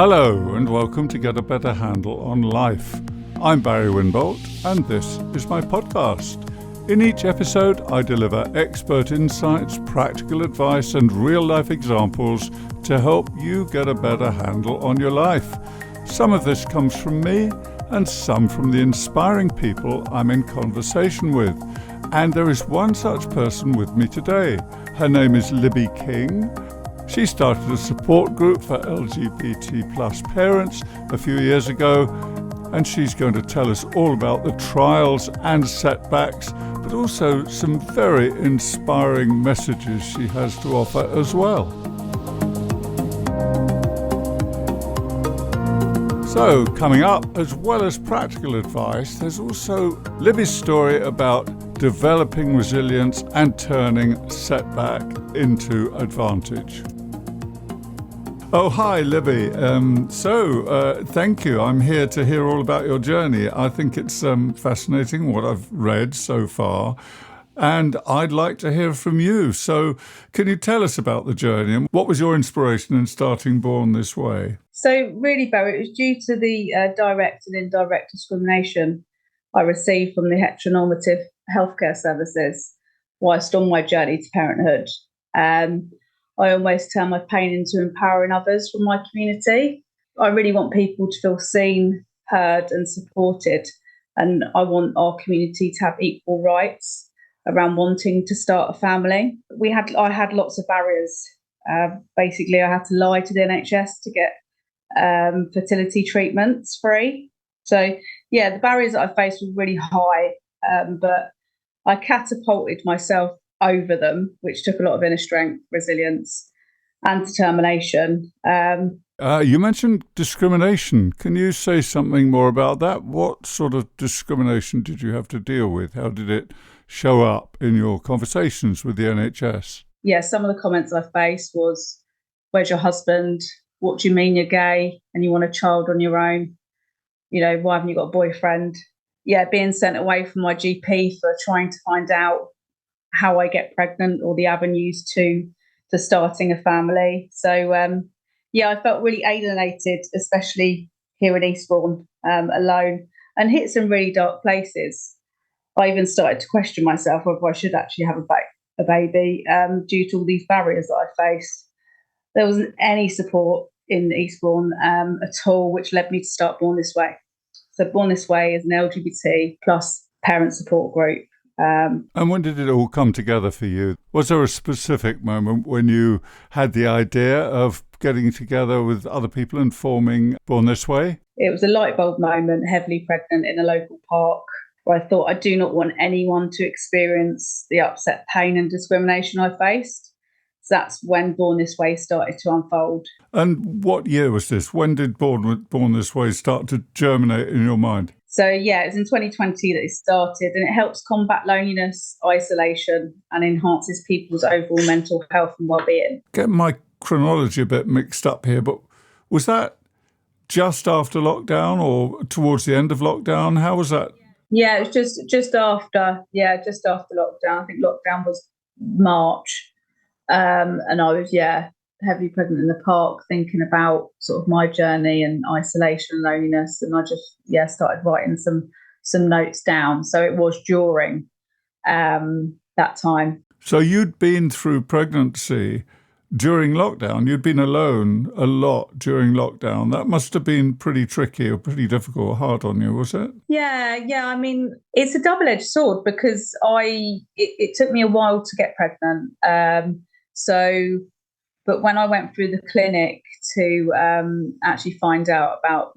Hello and welcome to Get a Better Handle on Life. I'm Barry Winbolt and this is my podcast. In each episode I deliver expert insights, practical advice and real-life examples to help you get a better handle on your life. Some of this comes from me and some from the inspiring people I'm in conversation with. And there is one such person with me today. Her name is Libby King. She started a support group for LGBT parents a few years ago, and she's going to tell us all about the trials and setbacks, but also some very inspiring messages she has to offer as well. So, coming up, as well as practical advice, there's also Libby's story about developing resilience and turning setback into advantage. Oh, hi, Libby. Thank you. I'm here to hear all about your journey. I think it's fascinating what I've read so far, and I'd like to hear from you. So can you tell us about the journey and what was your inspiration in starting Bourne This Way? So really, Barry, it was due to the direct and indirect discrimination I received from the heteronormative healthcare services whilst on my journey to parenthood. I almost turn my pain into empowering others from my community. I really want people to feel seen, heard and supported. And I want our community to have equal rights around wanting to start a family. I had lots of barriers. Basically, I had to lie to the NHS to get fertility treatments free. So, yeah, the barriers that I faced were really high, but I catapulted myself over them, which took a lot of inner strength, resilience and determination. You mentioned discrimination. Can you say something more about that? What sort of discrimination did you have to deal with? How did it show up in your conversations with the NHS? Yeah, some of the comments I faced was, where's your husband? What do you mean you're gay and you want a child on your own? You know, why haven't you got a boyfriend? Yeah, being sent away from my GP for trying to find out how I get pregnant or the avenues to starting a family. So, I felt really alienated, especially here in Eastbourne, alone, and hit some really dark places. I even started to question myself whether I should actually have a baby due to all these barriers that I faced. There wasn't any support in Eastbourne at all, which led me to start Bourne This Way. So Bourne This Way is an LGBT plus parent support group. And when did it all come together for you? Was there a specific moment when you had the idea of getting together with other people and forming Bourne This Way? It was a light bulb moment, heavily pregnant in a local park, where I thought I do not want anyone to experience the upset, pain and discrimination I faced. So that's when Bourne This Way started to unfold. And what year was this? When did Bourne This Way start to germinate in your mind? So, it was in 2020 that it started, and it helps combat loneliness, isolation, and enhances people's overall mental health and well-being. Get my chronology a bit mixed up here, but was that just after lockdown or towards the end of lockdown? How was that? Yeah, it was just after lockdown. I think lockdown was March, and I was heavily pregnant in the park, thinking about sort of my journey and isolation and loneliness, and I just started writing some notes down. So it was during that time. So you'd been through pregnancy during lockdown. You'd been alone a lot during lockdown. That must have been pretty tricky or pretty difficult or hard on you, was it? Yeah. I mean, it's a double-edged sword because it took me a while to get pregnant. But when I went through the clinic to actually find out about,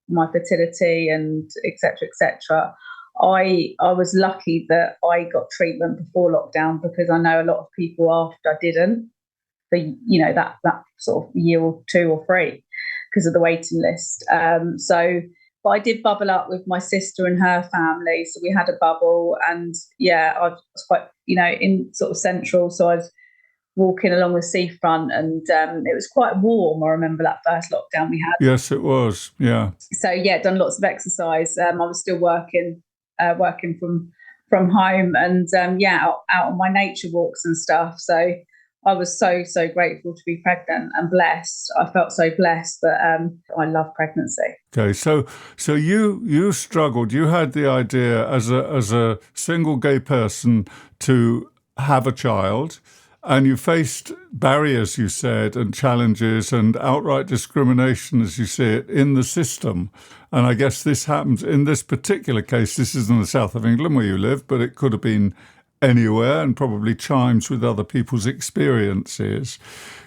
my fertility and et cetera, I was lucky that I got treatment before lockdown, because I know a lot of people after didn't for, that sort of year or two or three because of the waiting list. But I did bubble up with my sister and her family. So we had a bubble, and I was quite, in sort of central. So I was walking along the seafront, and it was quite warm. I remember that first lockdown we had. Yes, it was. Yeah. So done lots of exercise. I was still working from home, and out on my nature walks and stuff. So I was so, so grateful to be pregnant and blessed. I felt so blessed that I love pregnancy. Okay, so you struggled. You had the idea as a single gay person to have a child, and you faced barriers, you said, and challenges and outright discrimination, as you see it, in the system. And I guess this happens in this particular case. This is in the south of England where you live, but it could have been anywhere and probably chimes with other people's experiences.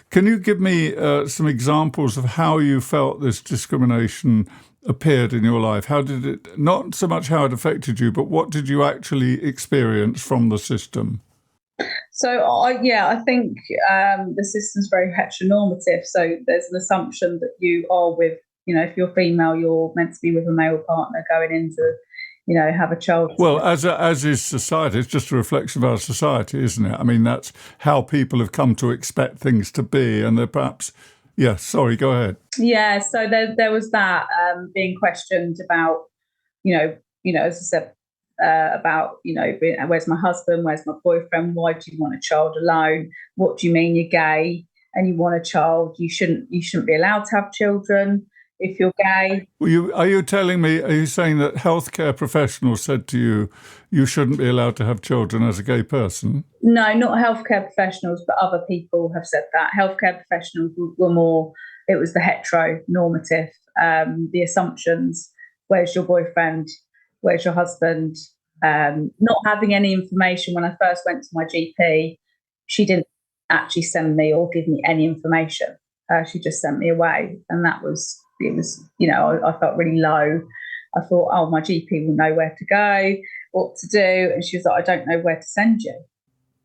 Can you give me some examples of how you felt this discrimination appeared in your life? How did it, not so much how it affected you, but what did you actually experience from the system? So, I think the system's very heteronormative. So there's an assumption that you are with, if you're female, you're meant to be with a male partner going into, have a child. Well, as is society, it's just a reflection of our society, isn't it? I mean, that's how people have come to expect things to be, and they're perhaps, yeah. Sorry, go ahead. Yeah, so there was that being questioned about, as I said, about where's my husband, where's my boyfriend, why do you want a child alone? What do you mean you're gay and you want a child? You shouldn't be allowed to have children if you're gay. Are you saying that healthcare professionals said to you, you shouldn't be allowed to have children as a gay person? No, not healthcare professionals, but other people have said that. Healthcare professionals were more, it was the heteronormative, the assumptions, where's your boyfriend, where's your husband, not having any information. When I first went to my GP, she didn't actually send me or give me any information. She just sent me away. And I felt really low. I thought, oh, my GP will know where to go, what to do. And she was like, I don't know where to send you.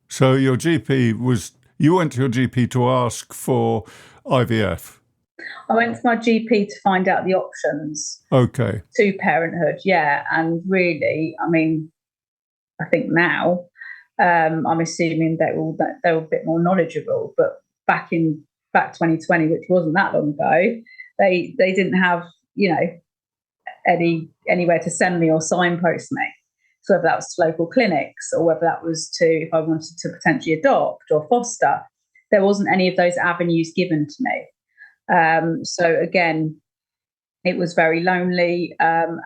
So you went to your GP to ask for IVF? I went to my GP to find out the options. Okay. To parenthood, yeah. And really, I mean, I think now, I'm assuming they were a bit more knowledgeable. But back 2020, which wasn't that long ago, they didn't have, anywhere to send me or signpost me. So whether that was to local clinics or whether that was to, if I wanted to potentially adopt or foster, there wasn't any of those avenues given to me. So again, it was very lonely and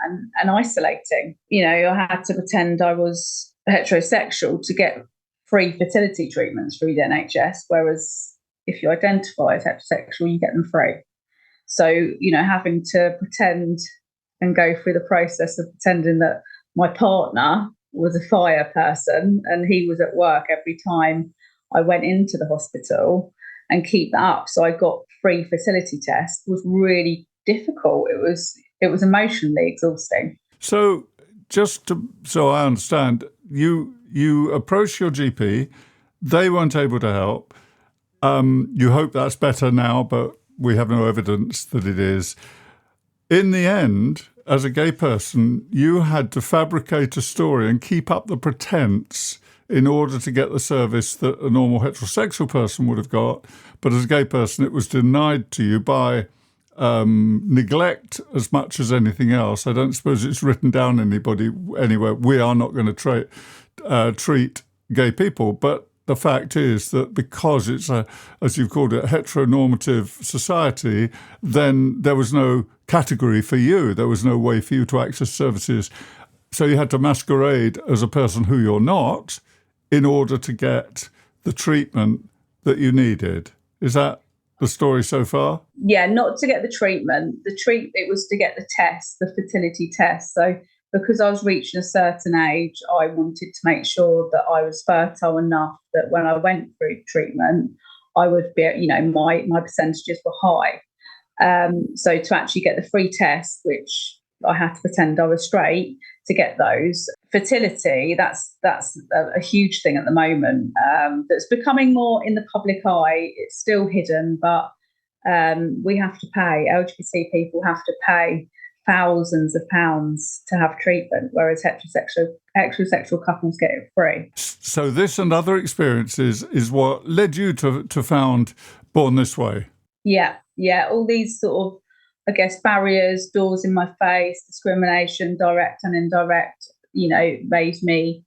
isolating. I had to pretend I was heterosexual to get free fertility treatments through the NHS, whereas if you identify as heterosexual, you get them free. So, having to pretend and go through the process of pretending that my partner was a fire person and he was at work every time I went into the hospital and keep that up. So I got free fertility tests was really difficult. It was emotionally exhausting. So so I understand, you approached your GP, they weren't able to help. You hope that's better now, but we have no evidence that it is. In the end, as a gay person, you had to fabricate a story and keep up the pretense in order to get the service that a normal heterosexual person would have got. But as a gay person, it was denied to you by neglect as much as anything else. I don't suppose it's written down anywhere. We are not going to treat gay people, but the fact is that because it's as you've called it, a heteronormative society, then there was no category for you. There was no way for you to access services. So you had to masquerade as a person who you're not in order to get the treatment that you needed. Is that the story so far? Yeah, not to get the treatment. It was to get the test, the fertility test. So because I was reaching a certain age, I wanted to make sure that I was fertile enough that when I went through treatment, I would be, my percentages were high. So to actually get the free test, which I had to pretend I was straight to get those. Fertility, that's a huge thing at the moment. That's becoming more in the public eye. It's still hidden, but we have to pay. LGBT people have to pay thousands of pounds to have treatment, whereas heterosexual couples get it free. So this and other experiences is what led you to found Bourne This Way. Yeah. All these sort of, I guess, barriers, doors in my face, discrimination, direct and indirect, made me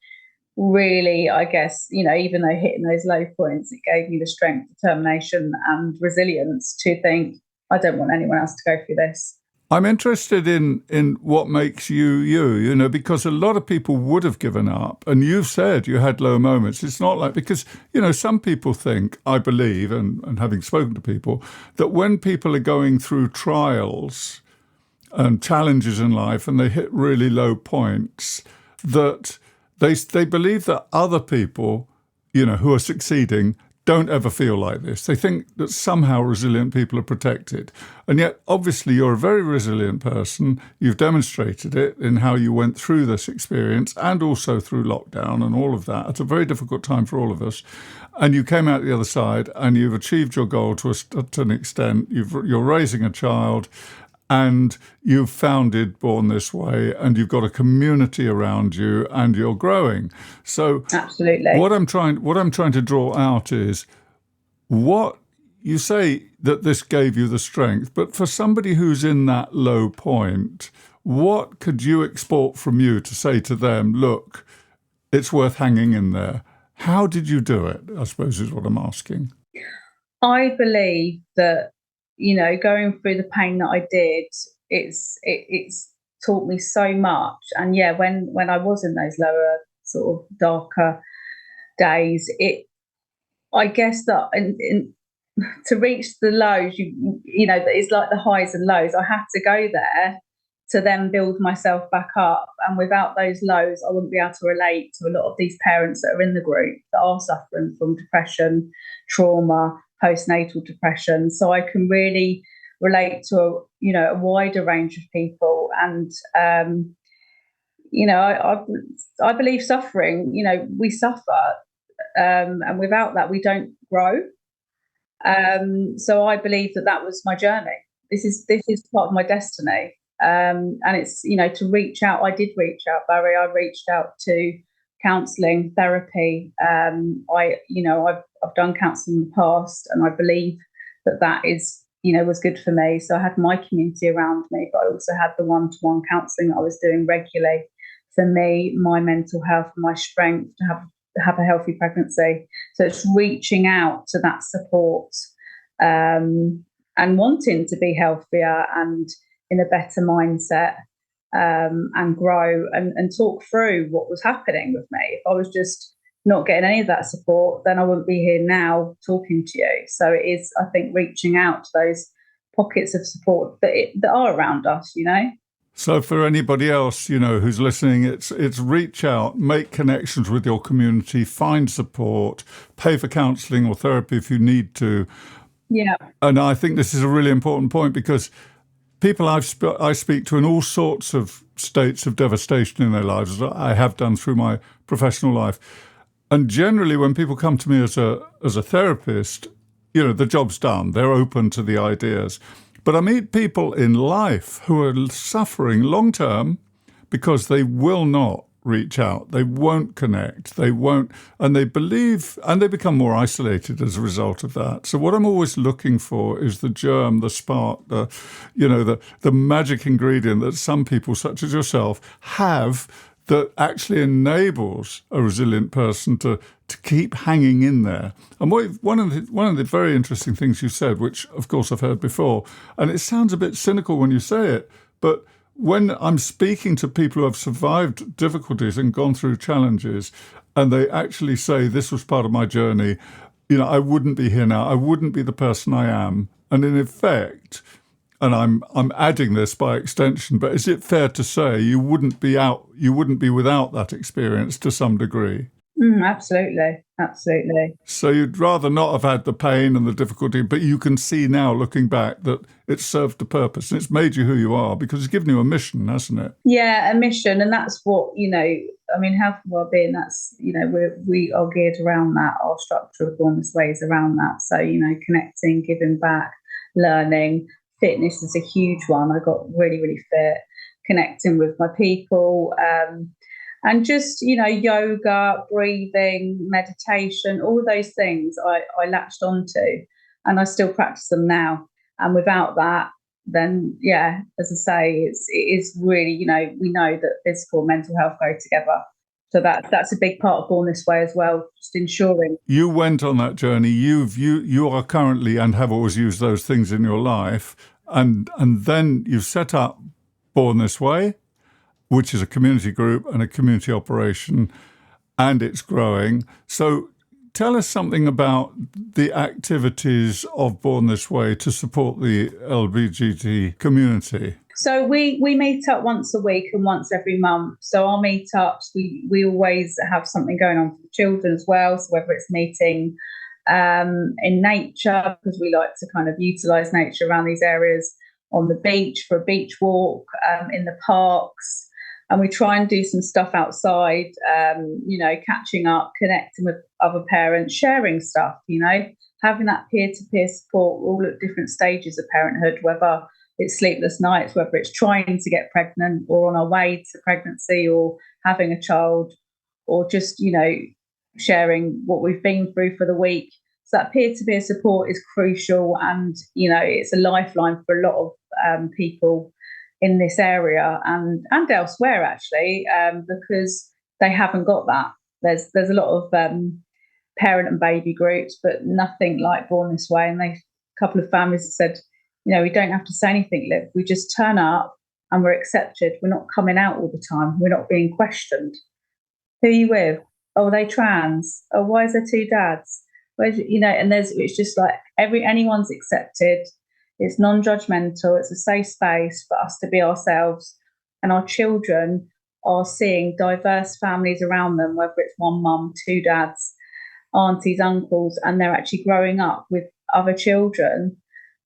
really, I guess, even though hitting those low points, it gave me the strength, determination, and resilience to think, I don't want anyone else to go through this. I'm interested in what makes you, because a lot of people would have given up. And you've said you had low moments. It's not like, because, some people think, I believe, and having spoken to people, that when people are going through trials and challenges in life and they hit really low points, that they believe that other people, who are succeeding, don't ever feel like this. They think that somehow resilient people are protected. And yet, obviously, you're a very resilient person. You've demonstrated it in how you went through this experience and also through lockdown and all of that. It's a very difficult time for all of us. And you came out the other side and you've achieved your goal to an extent. You're raising a child and you've founded Bourne This Way, and you've got a community around you, and you're growing. So, absolutely, what I'm trying to draw out is what you say that this gave you the strength. But for somebody who's in that low point, what could you export from you to say to them? Look, it's worth hanging in there. How did you do it? I suppose is what I'm asking. I believe that, going through the pain that I did, it's taught me so much. And yeah, when I was in those lower sort of darker days, I guess that to reach the lows, it's like the highs and lows. I had to go there to then build myself back up. And without those lows, I wouldn't be able to relate to a lot of these parents that are in the group that are suffering from depression, trauma, postnatal depression. So I can really relate to a wider range of people. And I believe suffering, we suffer, and without that we don't grow. So I believe that was my journey. This is part of my destiny. And it's, to reach out. I did reach out, Barry. I reached out to counselling, therapy. I've done counselling in the past, and I believe that is, was good for me. So I had my community around me, but I also had the one-to-one counselling that I was doing regularly for me, my mental health, my strength to have a healthy pregnancy. So it's reaching out to that support, and wanting to be healthier and in a better mindset, and grow and talk through what was happening with me. If I was just not getting any of that support, then I wouldn't be here now talking to you. So it is, I think, reaching out to those pockets of support that are around us, So for anybody else, who's listening, it's reach out, make connections with your community, find support, pay for counselling or therapy if you need to. Yeah. And I think this is a really important point, because people I speak to in all sorts of states of devastation in their lives, as I have done through my professional life. And generally, when people come to me as a therapist, the job's done. They're open to the ideas. But I meet people in life who are suffering long term because they will not reach out. They won't connect. They won't, and they believe, and they become more isolated as a result of that. So what I'm always looking for is the germ, the spark, the magic ingredient that some people, such as yourself, have that actually enables a resilient person to keep hanging in there. And one of the very interesting things you said, which of course I've heard before, and it sounds a bit cynical when you say it, but when I'm speaking to people who have survived difficulties and gone through challenges, and they actually say, this was part of my journey, I wouldn't be here now, I wouldn't be the person I am. And in effect, and I'm adding this by extension, but is it fair to say you wouldn't be without that experience to some degree? Absolutely. So you'd rather not have had the pain and the difficulty, but you can see now, looking back, that it served a purpose and it's made you who you are, because it's given you a mission, hasn't it? Yeah, a mission. And that's what, health and wellbeing, that's, we are geared around that. Our structure of Bourne This Way is around that. So, connecting, giving back, learning. Fitness is a huge one. I got really, really fit, connecting with my people, and just, yoga, breathing, meditation, all of those things I latched onto, and I still practice them now. And without that, then, yeah, as I say, it is really, we know that physical and mental health go together. So that's a big part of Bourne This Way as well, just ensuring. You went on that journey. You are currently and have always used those things in your life, and then you've set up Bourne This Way, which is a community group and a community operation, and it's growing. So tell us something about the activities of Bourne This Way to support the LGBT community. So we meet up once a week and once every month. So our meetups, we always have something going on for the children as well. So whether it's meeting in nature, because we like to kind of utilise nature around these areas, on the beach for a beach walk, in the parks. And we try and do some stuff outside, catching up, connecting with other parents, sharing stuff, having that peer-to-peer support. We're all at different stages of parenthood, whether it's sleepless nights, whether it's trying to get pregnant or on our way to pregnancy or having a child, or just, sharing what we've been through for the week. So that peer-to-peer support is crucial, and, it's a lifeline for a lot of people in this area and elsewhere, actually, because they haven't got that. There's a lot of parent and baby groups, but nothing like Bourne This Way. And a couple of families said, we don't have to say anything, Liv. We just turn up and we're accepted. We're not coming out all the time. We're not being questioned. Who are you with? Oh, are they trans? Oh, why is there two dads? And it's just like anyone's accepted. It's non-judgmental. It's a safe space for us to be ourselves. And our children are seeing diverse families around them, whether it's one mum, two dads, aunties, uncles, and they're actually growing up with other children.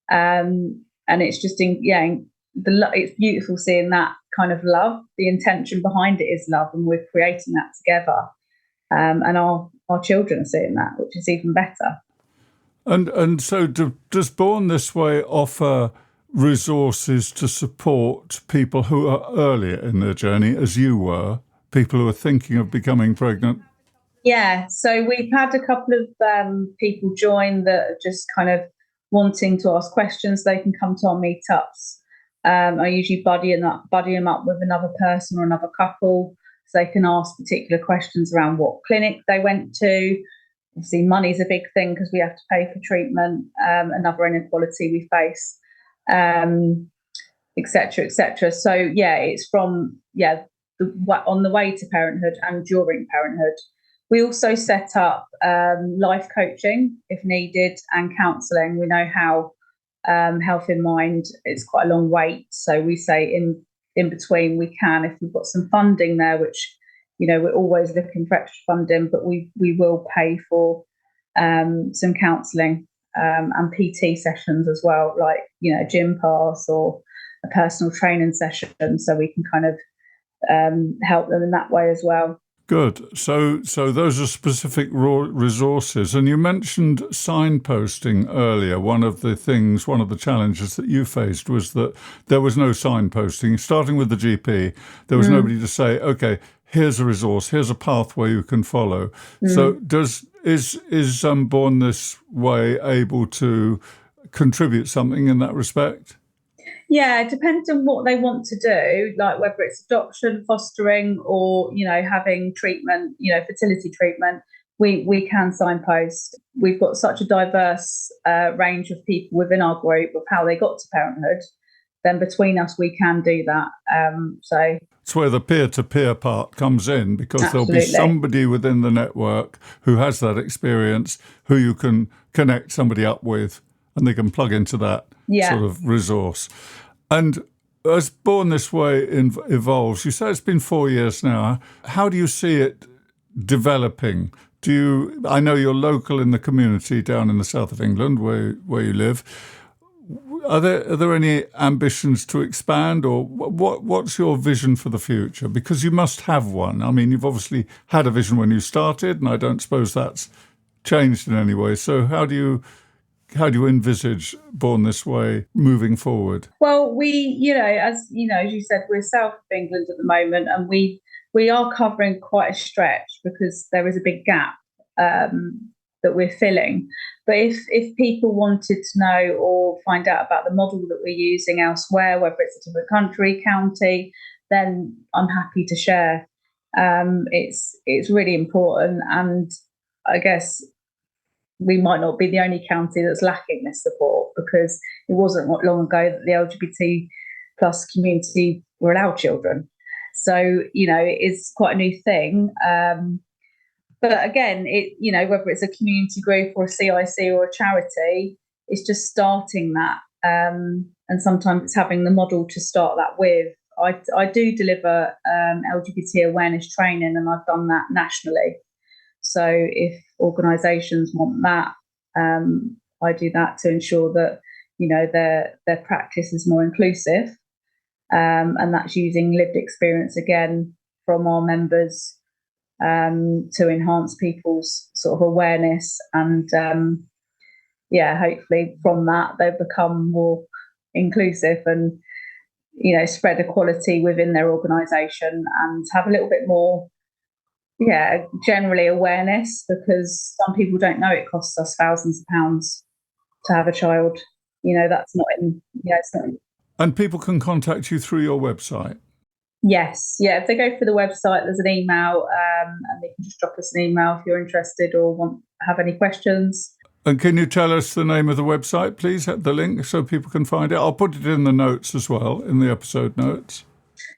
And it's just, it's beautiful seeing that kind of love. The intention behind it is love, and we're creating that together. And our children are seeing that, which is even better. And so does Bourne This Way offer resources to support people who are earlier in their journey, as you were, people who are thinking of becoming pregnant? Yeah, so we've had a couple of people join that are just kind of wanting to ask questions. They can come to our meetups. I usually buddy them up with another person or another couple, so they can ask particular questions around what clinic they went to. Obviously, money's a big thing because we have to pay for treatment, another inequality we face, et cetera, et cetera. So, it's from, on the way to parenthood and during parenthood. We also set up life coaching if needed, and counselling. We know how health in mind is quite a long wait. So we say in between we can, if we've got some funding there, which, we're always looking for extra funding, but we will pay for some counselling and PT sessions as well, like, gym pass or a personal training session. So we can kind of help them in that way as well. Good. So those are specific resources. And you mentioned signposting earlier. One of the challenges that you faced was that there was no signposting. Starting with the GP, there was nobody to say, okay, here's a resource, here's a pathway you can follow. So is Bourne This Way able to contribute something in that respect? Yeah, it depends on what they want to do, like whether it's adoption, fostering, or, having treatment, fertility treatment. We can signpost. We've got such a diverse range of people within our group of how they got to parenthood. Then between us, we can do that. So it's where the peer-to-peer part comes in, because Absolutely. There'll be somebody within the network who has that experience, who you can connect somebody up with, and they can plug into that sort of resource. And as Bourne This Way evolves, you say it's been 4 years now. How do you see it developing? I know you're local in the community down in the south of England where you live. Are there any ambitions to expand, or what's your vision for the future? Because you must have one. I mean, you've obviously had a vision when you started, and I don't suppose that's changed in any way. So how do you envisage Bourne This Way moving forward? Well, as you said, we're south of England at the moment, and we are covering quite a stretch because there is a big gap that we're filling. But if people wanted to know or find out about the model that we're using elsewhere, whether it's a different country, county, then I'm happy to share. It's really important, and I guess we might not be the only county that's lacking this support, because it wasn't long ago that the LGBT plus community were allowed children. So, it is quite a new thing. But again, whether it's a community group or a CIC or a charity, it's just starting that. And sometimes it's having the model to start that with. I do deliver LGBT awareness training, and I've done that nationally. So if organisations want that, I do that to ensure that their practice is more inclusive, and that's using lived experience again from our members to enhance people's sort of awareness, and hopefully from that they become more inclusive and spread equality within their organisation and have a little bit more generally awareness, because some people don't know it costs us thousands of pounds to have a child. That's not in it's not in. And people can contact you through your website? Yes, if they go for the website, there's an email, and they can just drop us an email if you're interested or have any questions. And can you tell us the name of the website, please, at the link, so people can find it? I'll put it in the notes as well, in the episode notes.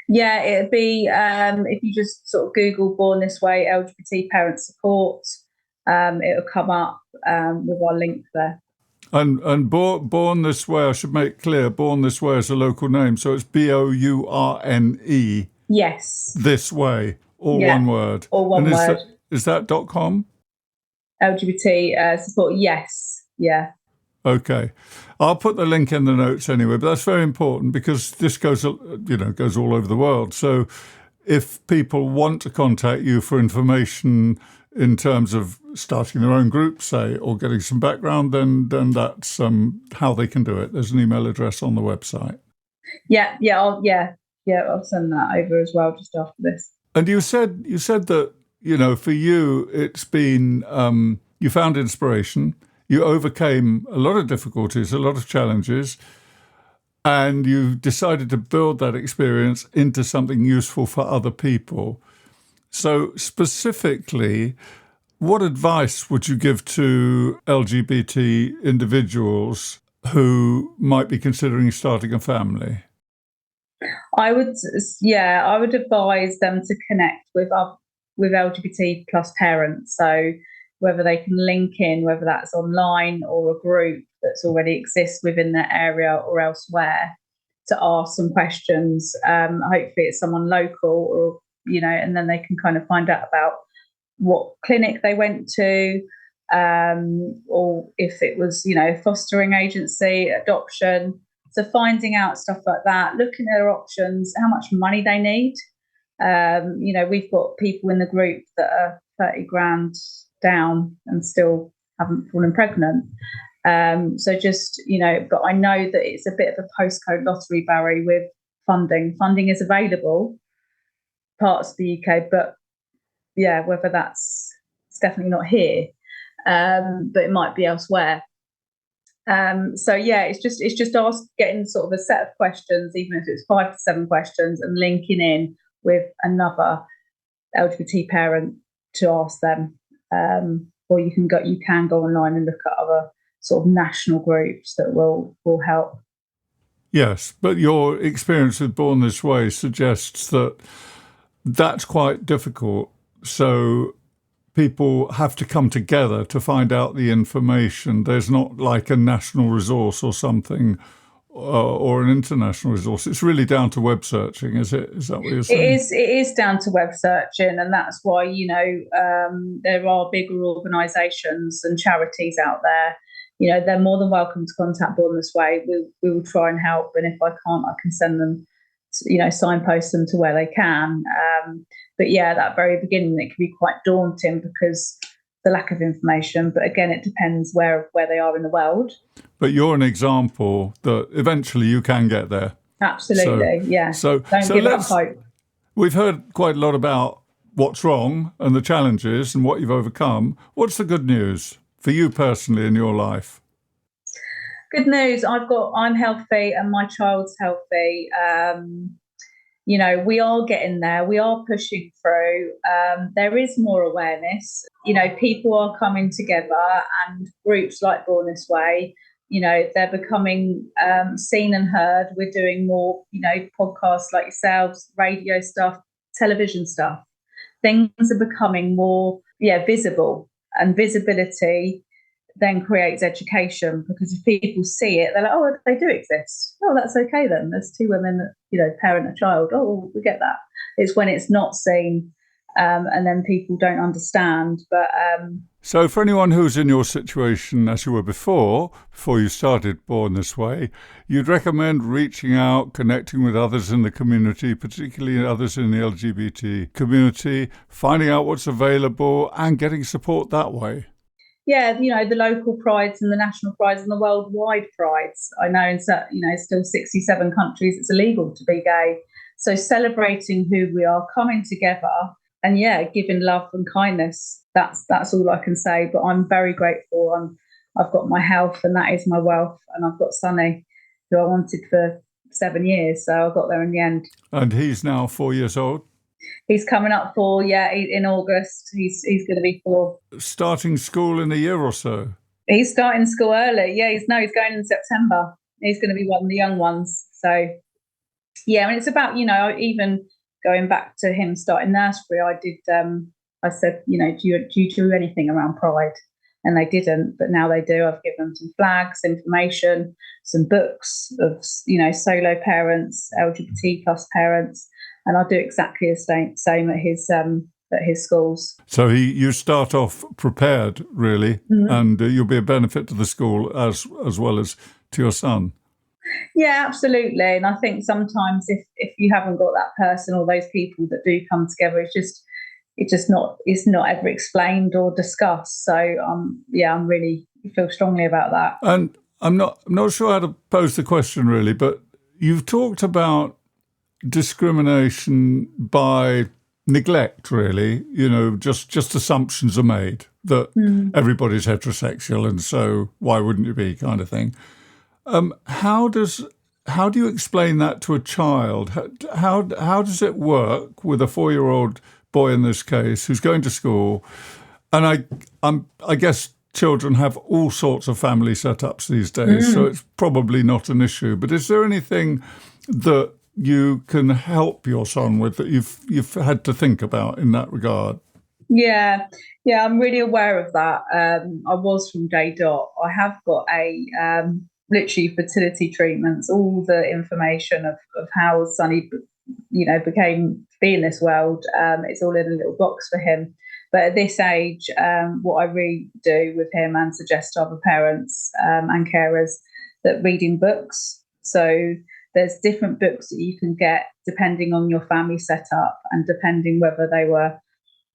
Yeah, it'd be if you just sort of Google Bourne This Way LGBT Parent Support, it'll come up with our link there. And Bourne This Way, I should make clear, Bourne This Way is a local name, so it's BOURNE. Yes. This Way, all one word. All one word. Is that .com? LGBT support, yes. Yeah. Okay. I'll put the link in the notes anyway, but that's very important because this goes all over the world. So if people want to contact you for information in terms of starting their own group, say, or getting some background, then that's how they can do it. There's an email address on the website. I'll send that over as well just after this. And you said that, for you, it's been, you found inspiration, you overcame a lot of difficulties, a lot of challenges, and you decided to build that experience into something useful for other people. So specifically, what advice would you give to LGBT individuals who might be considering starting a family? I would advise them to connect with LGBT plus parents. So whether they can link in, whether that's online or a group that's already exists within their area or elsewhere, to ask some questions. Hopefully it's someone local, or and then they can kind of find out about what clinic they went to, or if it was fostering agency, adoption. So finding out stuff like that, looking at their options, how much money they need. We've got people in the group that are 30 grand down and still haven't fallen pregnant. So just, but I know that it's a bit of a postcode lottery, Barry, with funding. Funding is available parts of the UK, but whether it's definitely not here, but it might be elsewhere. It's just getting sort of a set of questions, even if it's 5 to 7 questions, and linking in with another LGBT parent to ask them. Or you can go online and look at other sort of national groups that will help. Yes, but your experience with Bourne This Way suggests that that's quite difficult. So people have to come together to find out the information. There's not like a national resource or something, or an international resource. It's really down to web searching, is it? Is that what you're saying? It is down to web searching, and that's why there are bigger organisations and charities out there. They're more than welcome to contact Bourne This Way. We will try and help, and if I can't, I can send them, signpost them to where they can. But that very beginning, it can be quite daunting because the lack of information. But again, it depends where they are in the world. But you're an example that eventually you can get there. Absolutely, So don't give up hope. We've heard quite a lot about what's wrong and the challenges and what you've overcome. What's the good news for you personally in your life? Good news. I'm healthy and my child's healthy. we are getting there. We are pushing through. There is more awareness. People are coming together, and groups like Bourne This Way, they're becoming seen and heard. We're doing more, podcasts like yourselves, radio stuff, television stuff. Things are becoming more, visible, and visibility then creates education, because if people see it, they're like, oh, they do exist. Oh, that's okay then. There's two women that, parent a child. Oh, we get that. It's when it's not seen, and then people don't understand. But so for anyone who's in your situation as you were before you started Born This Way, you'd recommend reaching out, connecting with others in the community, particularly others in the LGBT community, finding out what's available and getting support that way. Yeah, the local prides and the national prides and the worldwide prides. I know in still 67 countries it's illegal to be gay. So celebrating who we are, coming together, and giving love and kindness. That's all I can say. But I'm very grateful. I've got my health, and that is my wealth. And I've got Sonny, who I wanted for 7 years. So I got there in the end. And he's now 4 years old? He's coming up for, in August. He's going to be 4. Starting school in a year or so? He's starting school early. Yeah, he's going in September. He's going to be one of the young ones. So, and it's about, even going back to him starting nursery, I said, do you do anything around Pride? And they didn't, but now they do. I've given them some flags, information, some books of, solo parents, LGBT plus parents, and I'll do exactly the same at his schools. So you start off prepared, really, and you'll be a benefit to the school as well as to your son. Yeah, absolutely. And I think sometimes if you haven't got that person or those people that do come together, it's not ever explained or discussed. So I'm really feel strongly about that. And I'm not sure how to pose the question really, but you've talked about discrimination by neglect, really. Just assumptions are made that everybody's heterosexual, and so why wouldn't you be, kind of thing. How do you explain that to a child? How does it work with a 4-year-old boy in this case who's going to school? And I guess children have all sorts of family setups these days, so it's probably not an issue. But is there anything that you can help your son with that you've had to think about in that regard? Yeah, I'm really aware of that. I was from day dot. I have got a literally fertility treatments, all the information of how Sonny, became in this world. It's all in a little box for him. But at this age, what I really do with him and suggest to other parents and carers, that reading books. So there's different books that you can get depending on your family setup and depending whether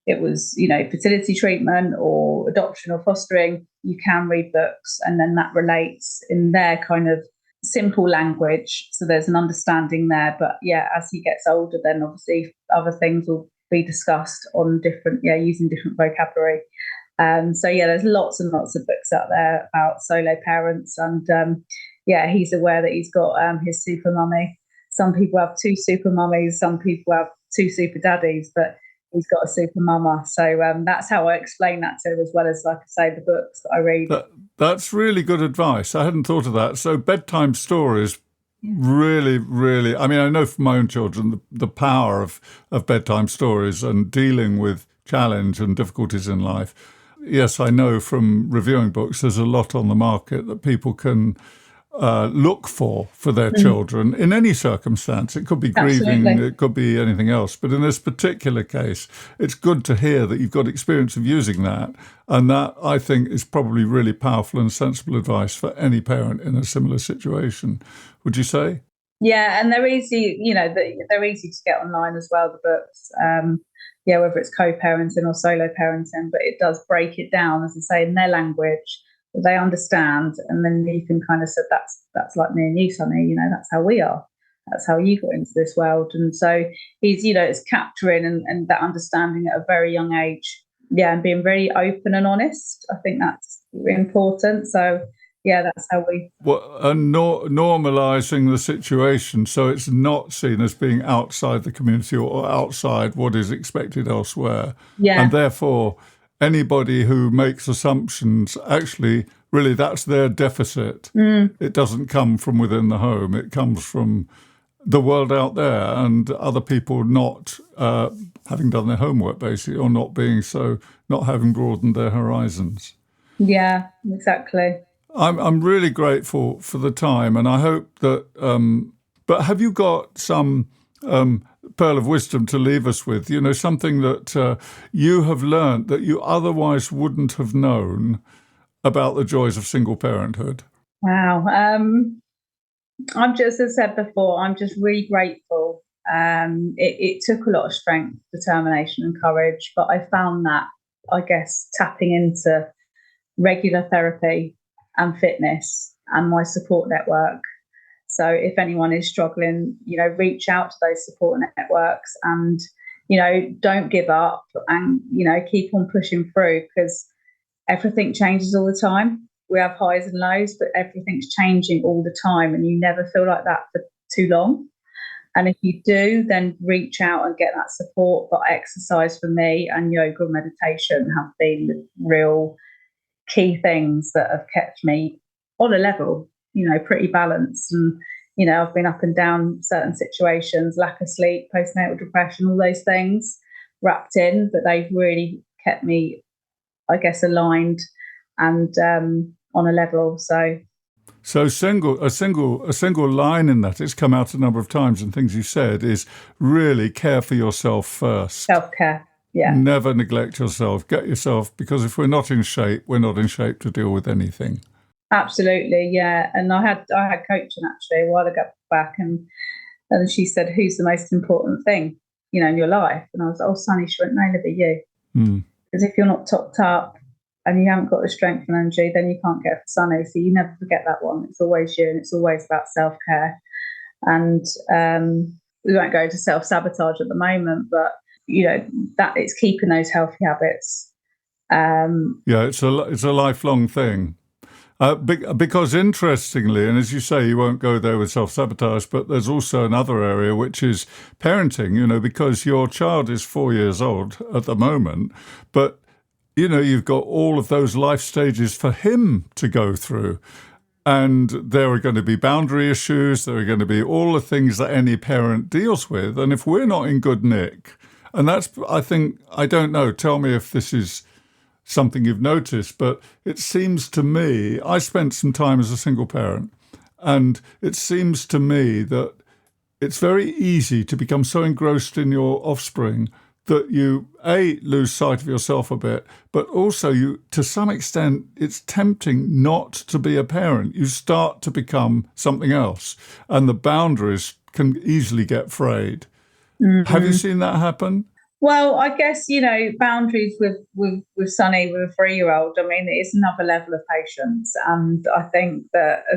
it was fertility treatment or adoption or fostering. You can read books, and then that relates in their kind of simple language. So there's an understanding there. But as he gets older, then obviously other things will be discussed on different, using different vocabulary. There's lots and lots of books out there about solo parents, and he's aware that he's got his super mummy. Some people have 2 super mummies, some people have 2 super daddies, but he's got a super mama. So that's how I explain that to him, as well as, like I say, the books that I read. That's really good advice. I hadn't thought of that. So bedtime stories really, really, I mean, I know from my own children the power of bedtime stories and dealing with challenge and difficulties in life. Yes, I know from reviewing books, there's a lot on the market that people can look for their children in any circumstance. It could be grieving, it could be anything else. But in this particular case, it's good to hear that you've got experience of using that. And that, I think, is probably really powerful and sensible advice for any parent in a similar situation. Would you say? Yeah, and they're easy, they're easy to get online as well, the books. Whether it's co-parenting or solo parenting, but it does break it down, as I say, in their language that they understand, and then you can kind of say that's like me and you, Sonny. That's how we are. That's how you got into this world. And so he's, it's capturing and that understanding at a very young age. Yeah, and being very open and honest. I think that's really important. So yeah, that's how we. And normalising the situation so it's not seen as being outside the community or outside what is expected elsewhere. Yeah. And therefore, anybody who makes assumptions, actually, really, that's their deficit. It doesn't come from within the home. It comes from the world out there and other people not having done their homework, basically, or not having broadened their horizons. Yeah, exactly. I'm really grateful for the time, and I hope that. But have you got some pearl of wisdom to leave us with? You know, something that you have learned that you otherwise wouldn't have known about the joys of single parenthood. Wow. I'm just, as I said before, I'm just really grateful. It took a lot of strength, determination, and courage, but I found that, I guess, tapping into regular therapy and fitness and my support network. So if anyone is struggling, reach out to those support networks and, don't give up and, keep on pushing through, because everything changes all the time. We have highs and lows, but everything's changing all the time, and you never feel like that for too long. And if you do, then reach out and get that support. But exercise for me and yoga and meditation have been the real key things that have kept me on a level, pretty balanced. And, I've been up and down certain situations, lack of sleep, postnatal depression, all those things wrapped in, but they've really kept me, I guess, aligned and on a level. So a single line in that, it's come out a number of times in things you said, is really care for yourself first. Self-care. Yeah. Never neglect yourself. Get yourself, because if we're not in shape, we're not in shape to deal with anything. Absolutely, yeah. And I had coaching actually a while ago back, and she said, "Who's the most important thing, in your life?" And I was, "Oh, Sonny," she went, "No, Libby, you." Because if you're not topped up and you haven't got the strength and energy, then you can't get for Sonny. So you never forget that one. It's always you, and it's always about self-care. And we won't go to self-sabotage at the moment, but that it's keeping those healthy habits. It's a lifelong thing. Because interestingly, and as you say, you won't go there with self-sabotage, but there's also another area, which is parenting, because your child is 4 years old at the moment, but, you've got all of those life stages for him to go through. And there are going to be boundary issues. There are going to be all the things that any parent deals with. And if we're not in good nick, and that's, I don't know, tell me if this is something you've noticed, but it seems to me, I spent some time as a single parent, and it seems to me that it's very easy to become so engrossed in your offspring that you, lose sight of yourself a bit, but also to some extent, it's tempting not to be a parent. You start to become something else, and the boundaries can easily get frayed. Mm-hmm. Have you seen that happen? Well, I guess, boundaries with Sonny, with a 3-year-old, it's another level of patience. And I think that as